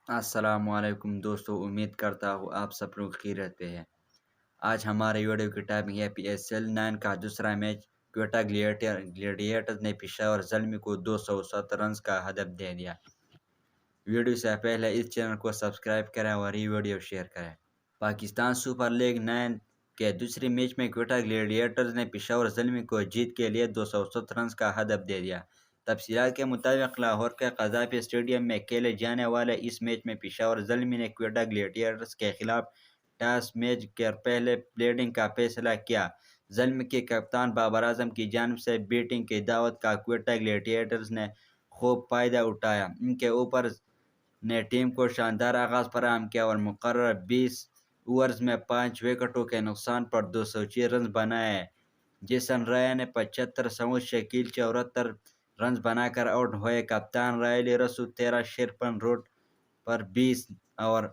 السلام علیکم دوستو، امید کرتا ہوں آپ سب لوگ خیریت ہیں۔ آج ہمارے ویڈیو کی ٹاپک ہے PSL 9 کا دوسرا میچ۔ کوئٹہ گلیڈیٹرز نے پشاور زلمی کو 207 رنز کا ہدف دے دیا۔ ویڈیو سے پہلے اس چینل کو سبسکرائب کریں اور یہ ویڈیو شیئر کریں۔ پاکستان سپر لیگ 9 کے دوسرے میچ میں کوئٹہ گلیڈیٹرز نے پشاور زلمی کو جیت کے لیے 207 رنز کا ہدف دے دیا۔ تفصیلات کے مطابق لاہور کے قذافی اسٹیڈیم میں کھیلے جانے والے اس میچ میں پشاور زلمی نے کوئٹہ گلیڈیٹرز کے خلاف ٹاس میچ کر پہلے بیٹنگ کا فیصلہ کیا۔ زلمی کے کپتان بابر اعظم کی جانب سے بیٹنگ کی دعوت کا کوئٹہ گلیڈیٹرز نے خوب فائدہ اٹھایا۔ ان کے اوپر نے ٹیم کو شاندار آغاز فراہم کیا اور مقررہ 20 اوورز میں 5 وکٹوں کے نقصان پر 206 رنز بنائے۔ جیسن رائے نے 75، سعود شکیل 74 رنز بنا کر آؤٹ ہوئے۔ کپتان رائلی رسو 13، شیرپن روڈ پر 20 اور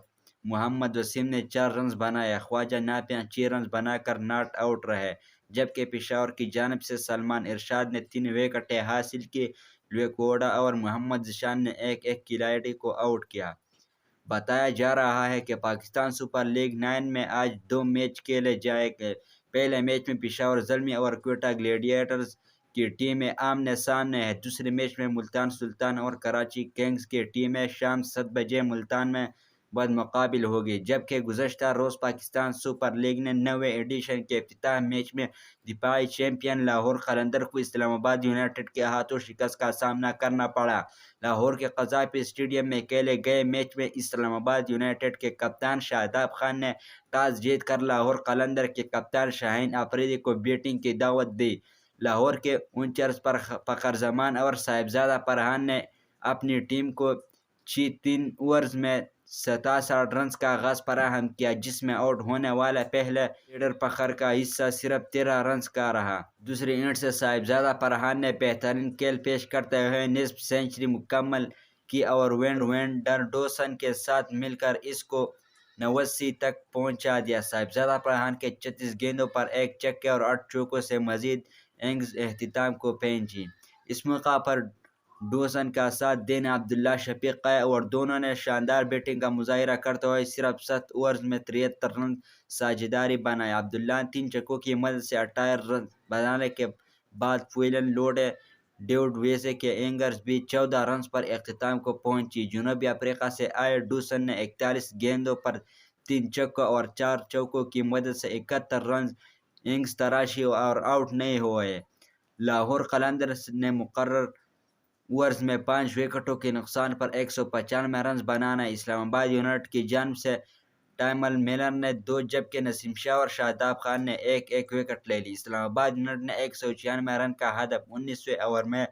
محمد وسیم نے 4 رنز بنائے۔ خواجہ نافیہ 6 رنز بنا کر ناٹ آؤٹ رہے، جبکہ پشاور کی جانب سے سلمان ارشاد نے 3 وکٹیں حاصل کی۔ لوئک ووڈا اور محمد ذیشان نے ایک ایک کھلاڑی کو آؤٹ کیا۔ بتایا جا رہا ہے کہ پاکستان سپر لیگ 9 میں آج 2 میچ کھیلے جائیں گے۔ پہلے میچ میں پشاور زلمی اور کوئٹہ گلیڈیٹرز کی ٹیمیں آمنے سامنے ہیں۔ دوسرے میچ میں ملتان سلطان اور کراچی کنگز کی ٹیمیں شام 7 بجے ملتان میں مقابل ہوگی، جبکہ گزشتہ روز پاکستان سپر لیگ نے 9ویں ایڈیشن کے افتتاحی میچ میں دفاعی چیمپئن لاہور قلندر کو اسلام آباد یونائیٹڈ کے ہاتھوں شکست کا سامنا کرنا پڑا۔ لاہور کے قذافی اسٹیڈیم میں کھیلے گئے میچ میں اسلام آباد یونائیٹڈ کے کپتان شاداب خان نے ٹاس جیت کر لاہور قلندر کے کپتان شاہین آفریدی کو بیٹنگ کی دعوت دی۔ لاہور کے انچرز فخر زمان اور صاحبزادہ فرحان نے اپنی ٹیم کو 3 اوورز میں 67 رنز کا آغاز فراہم کیا، جس میں آؤٹ ہونے والا پہلا لیڈر فخر کا حصہ صرف 13 رنز کا رہا۔ دوسری اینڈ سے صاحبزادہ فرحان نے بہترین کھیل پیش کرتے ہوئے نصف سنچری مکمل کی اور وینڈرسون کے ساتھ مل کر اس کو 89 تک پہنچا دیا۔ صاحبزادہ فرحان کے 36 گیندوں پر 1 چھکے اور 8 چوکوں سے مزید اننگز اختتام کو پہنچی۔ اس موقع پر ڈوسن کا ساتھ دینے عبداللہ شفیق آئے اور دونوں نے شاندار بیٹنگ کا مظاہرہ کرتے ہوئے صرف 7 اوورز میں 73 رنز ساجھیداری بنائی۔ عبداللہ نے 3 چھکوں کی مدد سے 28 رنز بنانے کے بعد فویلن لوڈے ڈیوڈ ویسے کے اننگز بھی 14 رنز پر اختتام کو پہنچی۔ جنوبی افریقہ سے آئے ڈوسن نے 41 گیندوں پر 3 چھکوں اور 4 چوکوں کی مدد سے 71 رنز اننگز تراشی اور آؤٹ نہیں ہوئے۔ لاہور قلندرز نے مقررہ اوورز میں 5 وکٹوں کے نقصان پر 195 رنز بنانا۔ اسلام آباد یونائیٹڈ کی جانب سے ٹائمل ملر نے 2 جبکہ نسیم شاہ اور شاداب خان نے ایک ایک وکٹ لے لی۔ اسلام آباد یونائیٹڈ نے 196 رن کا ہدف 19ویں اوور میں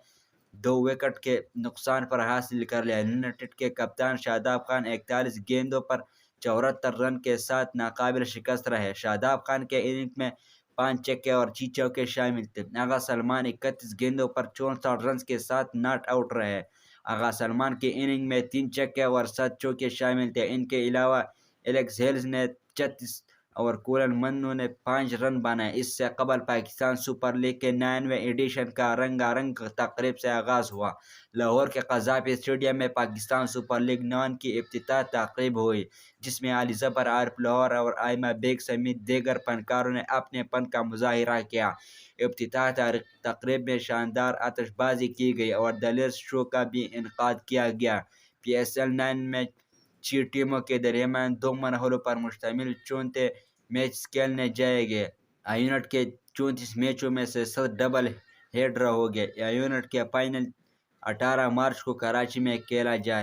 2 وکٹ کے نقصان پر حاصل کر لیا۔ یونائیٹڈ کے کپتان شاداب خان 41 گیندوں پر 74 رن کے ساتھ ناقابل شکست رہے۔ شاداب خان کے اننگ میں 5 چھکے اور 6 چوکے شامل تھے۔ آغا سلمان 31 گیندوں پر 64 رنز کے ساتھ ناٹ آؤٹ رہے۔ آغا سلمان کی اننگ میں 3 چھکے اور 7 چوکے شامل تھے۔ ان کے علاوہ ایلیکس ہیلز نے 36 اور کولن منو نے 5 رن بنائے۔ اس سے قبل پاکستان سپر لیگ کے 9ویں ایڈیشن کا رنگا رنگ تقریب سے آغاز ہوا۔ لاہور کے قذافی اسٹیڈیم میں پاکستان سپر لیگ 9 کی افتتاح تقریب ہوئی، جس میں علی ظفر، عارف لاہور اور آئمہ بیگ سمیت دیگر فنکاروں نے اپنے فن کا مظاہرہ کیا۔ افتتاحی تقریب میں شاندار آتش بازی کی گئی اور دلیرز شو کا بھی انعقاد کیا گیا۔ PSL 9 میں 6 ٹیموں کے درمیان 2 مرحلوں پر مشتمل 34 میچز کھیلے جائیں گے۔ یونٹ کے 34 میچوں میں سے 7 ڈبل ہیڈر ہوں گے۔ یونٹ کے فائنل 18 مارچ کو کراچی میں کھیلا جائے